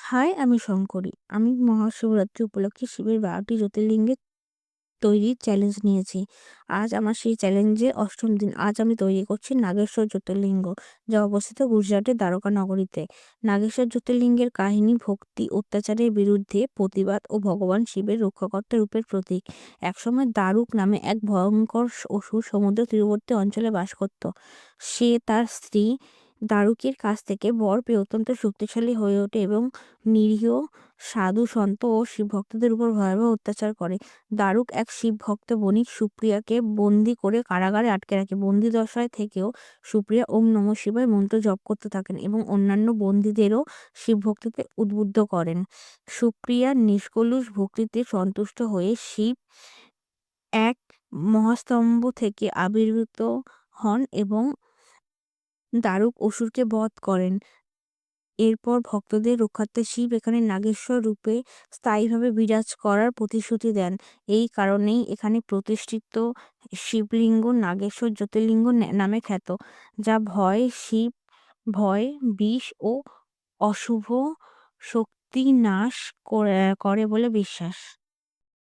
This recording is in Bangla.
হাই, আমি শঙ্করী। আমি মহাশিবরাত্রি উপলক্ষে শিবের ১২টি জ্যোতির্লিঙ্গের তৈরির চ্যালেঞ্জ নিয়েছি। আজ আমার সেই চ্যালেঞ্জের ৮ম দিন। আজ আমি তৈরি করছি নাগেশ্বর জ্যোতির্লিঙ্গ, যা অবস্থিত গুজরাটের দ্বারকা নগরীতে। নাগেশ্বর জ্যোতির্লিঙ্গের কাহিনী ভক্তি, অত্যাচারের বিরুদ্ধে প্রতিবাদ ও ভগবান শিবের রক্ষাকর্তা রূপের প্রতীক। একসময় দারুক নামে এক ভয়ঙ্কর অসুর সমুদ্র তীরবর্তী অঞ্চলে বাস করত। সে তার স্ত্রী দারুকের কাছ থেকে বর পেয়ে অত্যন্ত শক্তিশালী হয়ে ওঠে এবং নিরীহ সাধু সন্ত ও শিব ভক্তদের উপর ভয়াবহ অত্যাচার করে। দারুক এক শিব ভক্ত বণিক সুপ্রিয়াকে বন্দি করে কারাগারে আটকে রাখে। বন্দি দশায় থেকেও সুপ্রিয়া ওম নমঃ শিবায় মন্ত্র জপ করতে থাকেন এবং অন্যান্য বন্দীদেরও শিব ভক্তিতে উদ্বুদ্ধ করেন। সুপ্রিয়ার নিষ্কলুষ ভক্তিতে সন্তুষ্ট হয়ে শিব এক মহাস্তম্ভ থেকে আবির্ভূত হন এবং দারুক অসুরকে বধ করেন। এরপর ভক্তদের রক্ষার্থে শিব এখানে নাগেশ্বর রূপে স্থায়ীভাবে বিরাজ করার প্রতিশ্রুতি দেন। এই কারণেই এখানে প্রতিষ্ঠিত শিবলিঙ্গ নাগেশ্বর জ্যোতির্লিঙ্গ নামে খ্যাত, যা ভয়, বিষ ও অশুভ শক্তি নাশ করে বলে বিশ্বাস।